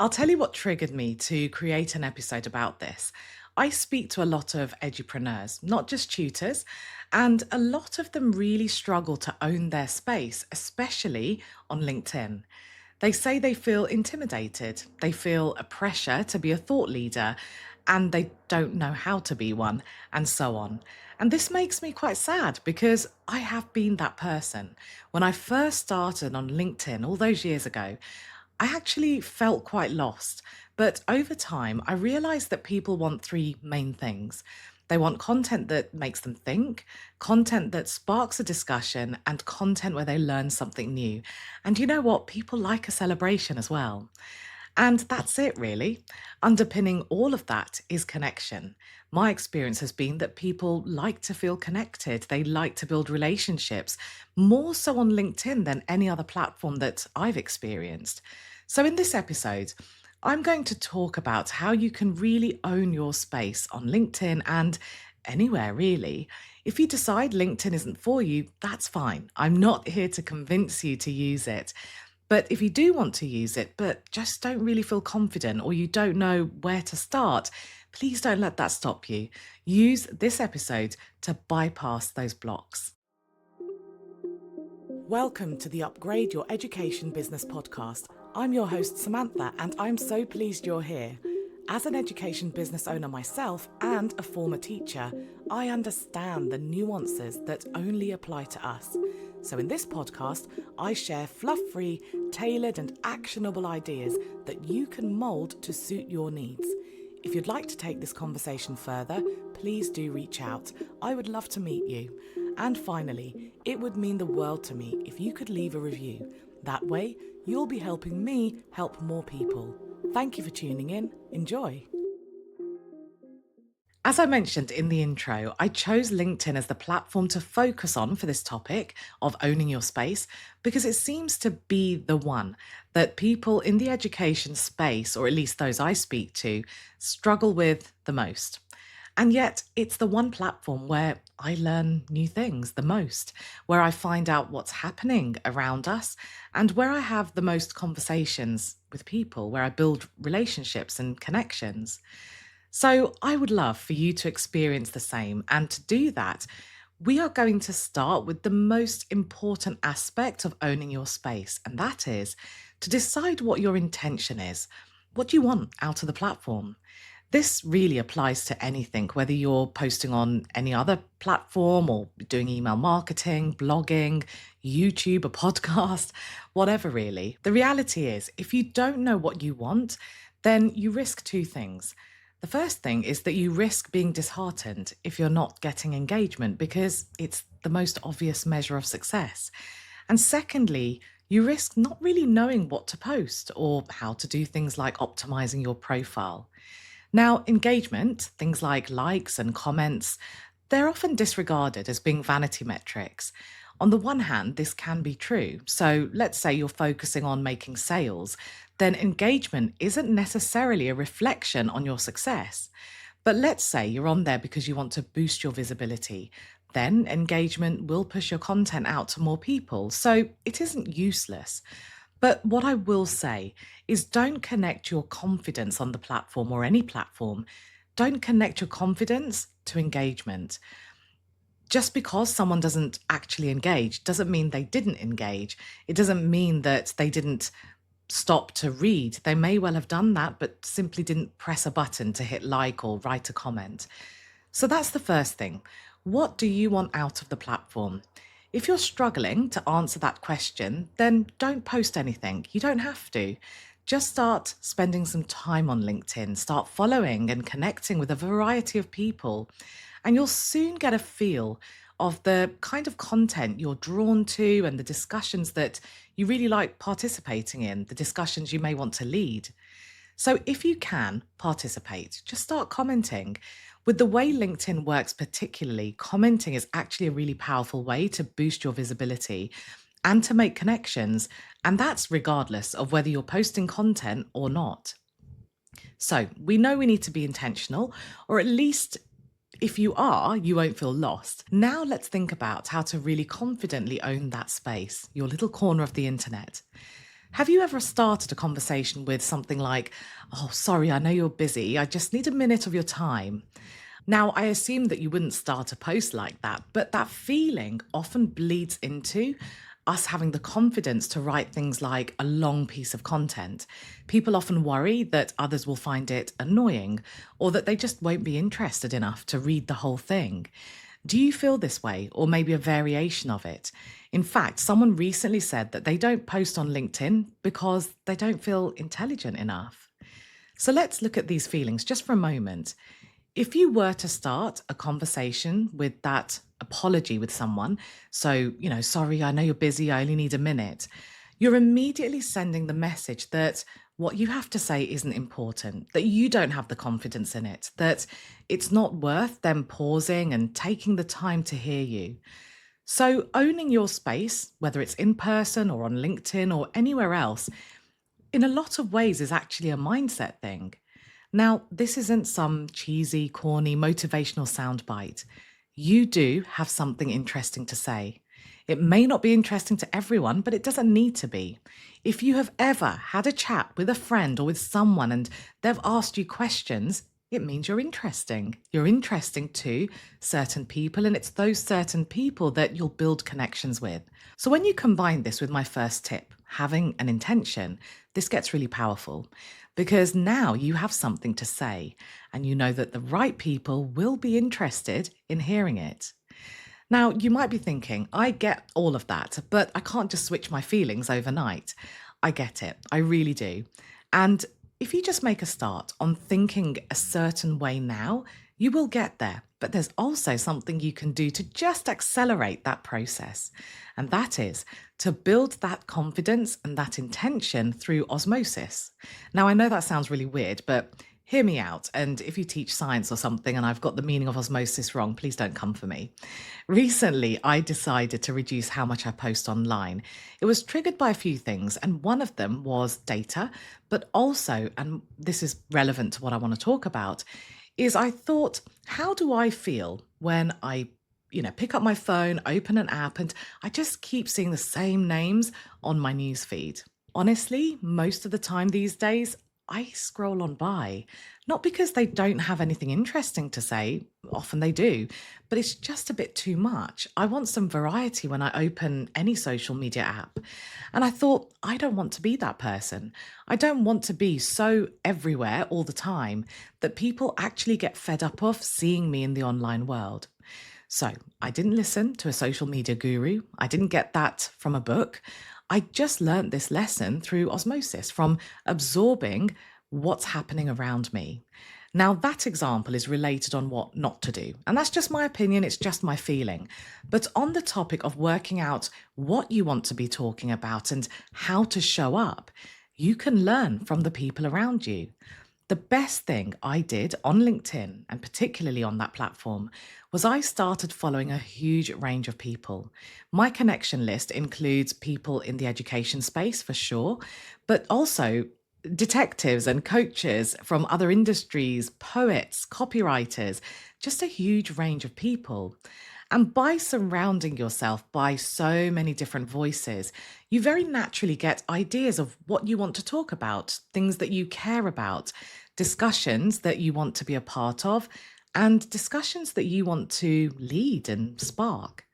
I'll tell you what triggered me to create an episode about this. I speak to a lot of edupreneurs, not just tutors, and a lot of them really struggle to own their space, especially on LinkedIn. They say they feel intimidated, they feel a pressure to be a thought leader, and they don't know how to be one, and so on. And this makes me quite sad because I have been that person. When I first started on LinkedIn all those years ago, I actually felt quite lost. But over time, I realized that people want three main things. They want content that makes them think, content that sparks a discussion, and content where they learn something new. And you know what? People like a celebration as well. And that's it, really. Underpinning all of that is connection. My experience has been that people like to feel connected. They like to build relationships, more so on LinkedIn than any other platform that I've experienced. So, in this episode, I'm going to talk about how you can really own your space on LinkedIn and anywhere really. If you decide LinkedIn isn't for you, that's fine. I'm not here to convince you to use it. But if you do want to use it, but just don't really feel confident or you don't know where to start, please don't let that stop you. Use this episode to bypass those blocks. Welcome to the Upgrade Your Education Business podcast. I'm your host, Sumantha, and I'm so pleased you're here. As an education business owner myself and a former teacher, I understand the nuances that only apply to us. So in this podcast, I share fluff-free, tailored and actionable ideas that you can mould to suit your needs. If you'd like to take this conversation further, please do reach out. I would love to meet you. And finally, it would mean the world to me if you could leave a review. That way, you'll be helping me help more people. Thank you for tuning in. Enjoy. As I mentioned in the intro, I chose LinkedIn as the platform to focus on for this topic of owning your space because it seems to be the one that people in the education space, or at least those I speak to, struggle with the most. And yet, it's the one platform where I learn new things the most, where I find out what's happening around us, and where I have the most conversations with people, where I build relationships and connections. So, I would love for you to experience the same. And to do that, we are going to start with the most important aspect of owning your space, and that is to decide what your intention is. What do you want out of the platform? This really applies to anything, whether you're posting on any other platform or doing email marketing, blogging, YouTube, a podcast, whatever really. The reality is, if you don't know what you want, then you risk two things. The first thing is that you risk being disheartened if you're not getting engagement because it's the most obvious measure of success. And secondly, you risk not really knowing what to post or how to do things like optimizing your profile. Now, engagement, things like likes and comments, they're often disregarded as being vanity metrics. On the one hand, this can be true. So let's say you're focusing on making sales, then engagement isn't necessarily a reflection on your success. But let's say you're on there because you want to boost your visibility. Then engagement will push your content out to more people. So it isn't useless. But what I will say is don't connect your confidence on the platform or any platform. Don't connect your confidence to engagement. Just because someone doesn't actually engage doesn't mean they didn't engage. It doesn't mean that they didn't stop to read. They may well have done that, but simply didn't press a button to hit like or write a comment. So that's the first thing. What do you want out of the platform? If you're struggling to answer that question, then don't post anything. You don't have to. Just start spending some time on LinkedIn, start following and connecting with a variety of people, and you'll soon get a feel of the kind of content you're drawn to and the discussions that you really like participating in, the discussions you may want to lead. So if you can participate, just start commenting. With the way LinkedIn works particularly, commenting is actually a really powerful way to boost your visibility and to make connections. And that's regardless of whether you're posting content or not. So we know we need to be intentional, or at least if you are, you won't feel lost. Now let's think about how to really confidently own that space, your little corner of the internet. Have you ever started a conversation with something like, "Oh, sorry, I know you're busy. I just need a minute of your time"? Now, I assume that you wouldn't start a post like that, but that feeling often bleeds into us having the confidence to write things like a long piece of content. People often worry that others will find it annoying or that they just won't be interested enough to read the whole thing. Do you feel this way, or maybe a variation of it? In fact, someone recently said that they don't post on LinkedIn because they don't feel intelligent enough. So let's look at these feelings just for a moment. If you were to start a conversation with that apology with someone, so, sorry, I know you're busy, I only need a minute, you're immediately sending the message that what you have to say isn't important, that you don't have the confidence in it, that it's not worth them pausing and taking the time to hear you. So, owning your space, whether it's in person or on LinkedIn or anywhere else, in a lot of ways is actually a mindset thing. Now, this isn't some cheesy, corny, motivational soundbite. You do have something interesting to say. It may not be interesting to everyone, but it doesn't need to be. If you have ever had a chat with a friend or with someone and they've asked you questions, it means you're interesting. You're interesting to certain people, and it's those certain people that you'll build connections with. So, when you combine this with my first tip, having an intention, this gets really powerful because now you have something to say and you know that the right people will be interested in hearing it. Now, you might be thinking, I get all of that, but I can't just switch my feelings overnight. I get it. I really do. And if you just make a start on thinking a certain way now, you will get there. But there's also something you can do to just accelerate that process. And that is to build that confidence and that intention through osmosis. Now, I know that sounds really weird, but hear me out. And if you teach science or something and I've got the meaning of osmosis wrong, please don't come for me. Recently, I decided to reduce how much I post online. It was triggered by a few things, and one of them was data, but also, and this is relevant to what I want to talk about, is I thought, how do I feel when I pick up my phone, open an app, and I just keep seeing the same names on my news feed? Honestly, most of the time these days, I scroll on by, not because they don't have anything interesting to say, often they do, but it's just a bit too much. I want some variety when I open any social media app. And I thought, I don't want to be that person. I don't want to be so everywhere all the time that people actually get fed up of seeing me in the online world. So I didn't listen to a social media guru. I didn't get that from a book. I just learned this lesson through osmosis, from absorbing what's happening around me. Now, that example is related on what not to do. And that's just my opinion, it's just my feeling. But on the topic of working out what you want to be talking about and how to show up, you can learn from the people around you. The best thing I did on LinkedIn, and particularly on that platform, was I started following a huge range of people. My connection list includes people in the education space for sure, but also detectives and coaches from other industries, poets, copywriters, just a huge range of people. And by surrounding yourself by so many different voices, you very naturally get ideas of what you want to talk about, things that you care about, discussions that you want to be a part of, and discussions that you want to lead and spark.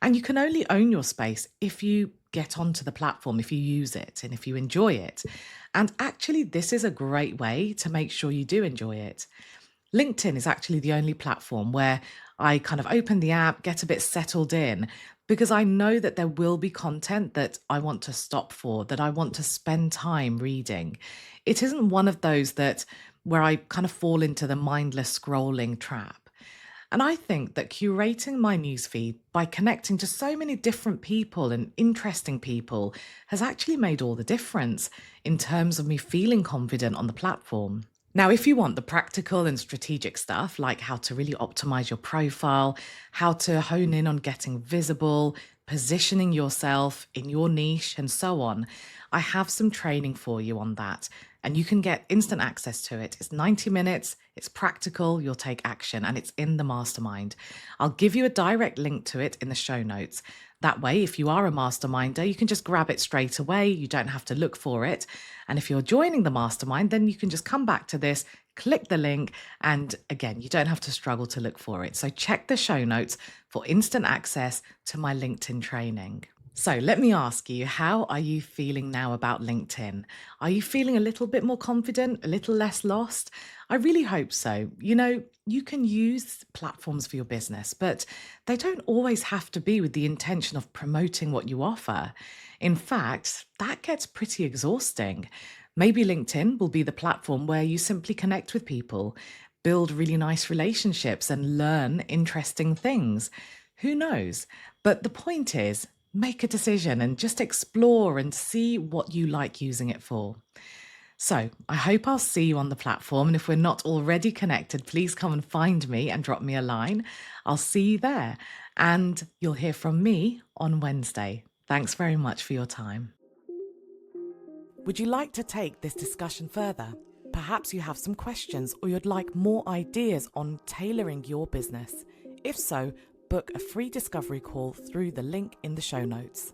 And you can only own your space if you get onto the platform, if you use it, and if you enjoy it. And actually, this is a great way to make sure you do enjoy it. LinkedIn is actually the only platform where I kind of open the app, get a bit settled in, because I know that there will be content that I want to stop for, that I want to spend time reading. It isn't one of those that where I kind of fall into the mindless scrolling trap. And I think that curating my newsfeed by connecting to so many different people and interesting people has actually made all the difference in terms of me feeling confident on the platform. Now, if you want the practical and strategic stuff, like how to really optimize your profile, how to hone in on getting visible, positioning yourself in your niche, and so on, I have some training for you on that. And you can get instant access to it. It's 90 minutes, it's practical, you'll take action, and it's in the mastermind. I'll give you a direct link to it in the show notes. That way, if you are a masterminder, you can just grab it straight away. You don't have to look for it. And if you're joining the mastermind, then you can just come back to this, click the link, and again, you don't have to struggle to look for it. So check the show notes for instant access to my LinkedIn training. So let me ask you, how are you feeling now about LinkedIn? Are you feeling a little bit more confident, a little less lost? I really hope so. You can use platforms for your business, but they don't always have to be with the intention of promoting what you offer. In fact, that gets pretty exhausting. Maybe LinkedIn will be the platform where you simply connect with people, build really nice relationships, and learn interesting things. Who knows? But the point is, make a decision and just explore and see what you like using it for. So I hope I'll see you on the platform. And if we're not already connected, please come and find me and drop me a line. I'll see you there. And you'll hear from me on Wednesday. Thanks very much for your time. Would you like to take this discussion further? Perhaps you have some questions or you'd like more ideas on tailoring your business. If so, book a free discovery call through the link in the show notes.